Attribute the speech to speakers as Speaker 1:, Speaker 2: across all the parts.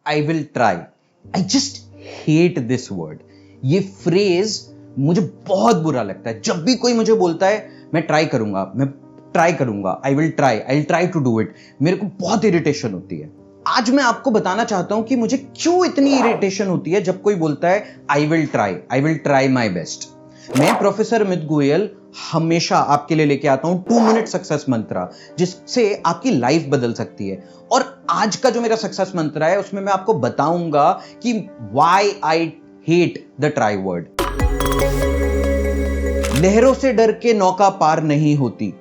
Speaker 1: I will try. I just hate this word. ये phrase मुझे बहुत बुरा लगता है। जब भी कोई मुझे बोलता है मैं ट्राई करूंगा, I will try to do it, मेरे को बहुत इरिटेशन होती है। आज मैं आपको बताना चाहता हूं कि मुझे क्यों इतनी इरिटेशन होती है जब कोई बोलता है आई विल ट्राई माई बेस्ट। मैं प्रोफेसर अमित गोयल हमेशा आपके लिए लेके आता हूं 2 मिनट सक्सेस मंत्रा, जिससे आपकी लाइफ बदल सकती है। और आज का जो मेरा सक्सेस मंत्रा है उसमें मैं आपको बताऊंगा कि why I hate the try word. लहरों से डर के नौका पार नहीं होती,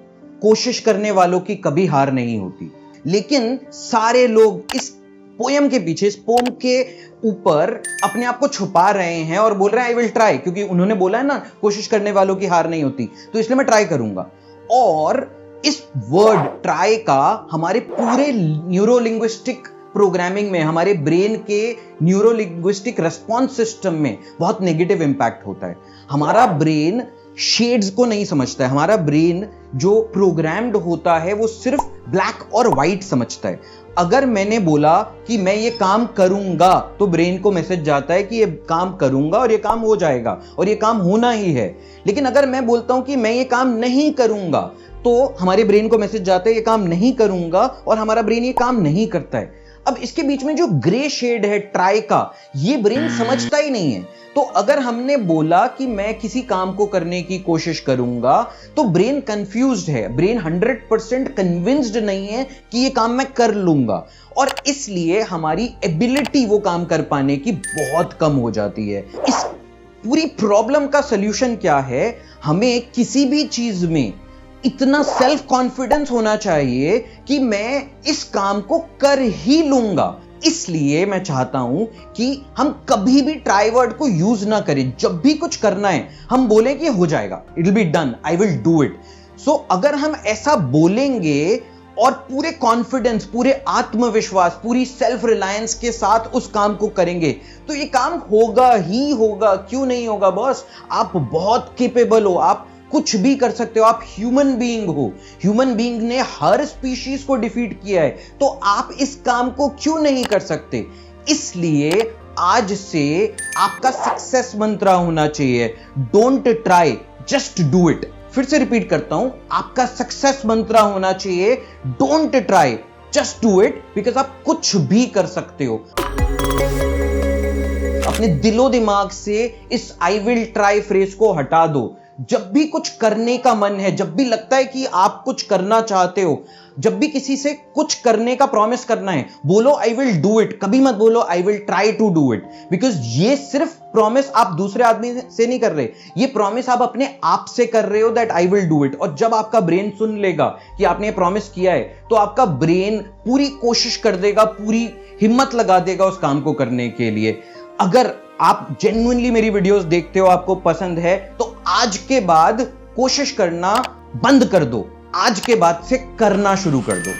Speaker 1: कोशिश करने वालों की कभी हार नहीं होती। लेकिन सारे लोग इस पोयम के पीछे, इस पोम के ऊपर अपने आप को छुपा रहे हैं और बोल रहे हैं आई विल ट्राई, क्योंकि उन्होंने बोला है ना कोशिश करने वालों की हार नहीं होती, तो इसलिए मैं ट्राई करूंगा। और इस वर्ड ट्राई का हमारे पूरे न्यूरोलिंग्विस्टिक प्रोग्रामिंग में, हमारे ब्रेन के न्यूरोलिंग्विस्टिक रेस्पॉन्स सिस्टम में बहुत नेगेटिव इंपैक्ट होता है। हमारा ब्रेन शेड्स को नहीं समझता है। हमारा ब्रेन जो प्रोग्राम्ड होता है वो सिर्फ ब्लैक और व्हाइट समझता है। अगर मैंने बोला कि मैं ये काम करूंगा तो ब्रेन को मैसेज जाता है कि ये काम करूंगा और ये काम हो जाएगा और ये काम होना ही है। लेकिन अगर मैं बोलता हूं कि मैं ये काम नहीं करूंगा तो हमारे ब्रेन को मैसेज जाता है ये काम नहीं करूंगा, और हमारा ब्रेन ये काम नहीं करता है। अब इसके बीच में जो ग्रे शेड है ट्राई का, ये ब्रेन समझता ही नहीं है। तो अगर हमने बोला कि मैं किसी काम को करने की कोशिश करूंगा तो ब्रेन कंफ्यूज्ड है, ब्रेन 100% कन्विंस्ड नहीं है कि ये काम मैं कर लूंगा, और इसलिए हमारी एबिलिटी वो काम कर पाने की बहुत कम हो जाती है। इस पूरी प्रॉब्लम का सॉल्यूशन क्या है? हमें किसी भी चीज में इतना सेल्फ कॉन्फिडेंस होना चाहिए कि मैं इस काम को कर ही लूंगा। इसलिए मैं चाहता हूं कि हम कभी भी ट्राई वर्ड को यूज ना करें। जब भी कुछ करना है हम बोलें कि हो जाएगा, it will be done, I will do it. So अगर हम ऐसा बोलेंगे और पूरे कॉन्फिडेंस, पूरे आत्मविश्वास, पूरी सेल्फ रिलायंस के साथ उस काम को करेंगे तो ये काम होगा ही होगा। क्यों नहीं होगा बॉस? आप बहुत केपेबल हो, आप कुछ भी कर सकते हो, आप ह्यूमन बीइंग हो। ह्यूमन बीइंग ने हर स्पीशीज को डिफीट किया है, तो आप इस काम को क्यों नहीं कर सकते? इसलिए आज से आपका सक्सेस मंत्रा होना चाहिए don't try, just do it. फिर से रिपीट करता हूं, आपका सक्सेस मंत्रा होना चाहिए don't try, just do it, because आप कुछ भी कर सकते हो। अपने दिलो दिमाग से इस आई विल ट्राई फ्रेज को हटा दो। जब भी कुछ करने का मन है, जब भी लगता है कि आप कुछ करना चाहते हो, जब भी किसी से कुछ करने का प्रॉमिस करना है, बोलो आई विल डू इट। कभी मत बोलो I will try to do it, because ये सिर्फ प्रॉमिस आप दूसरे आदमी से नहीं कर रहे, ये प्रॉमिस आप अपने आप से कर रहे हो that I will do it. और जब आपका ब्रेन सुन लेगा कि आपने ये प्रॉमिस किया है तो आपका ब्रेन पूरी कोशिश कर देगा, पूरी हिम्मत लगा देगा उस काम को करने के लिए। अगर आप जेन्युइनली मेरी वीडियोस देखते हो, आपको पसंद है, तो आज के बाद कोशिश करना बंद कर दो, आज के बाद से करना शुरू कर दो।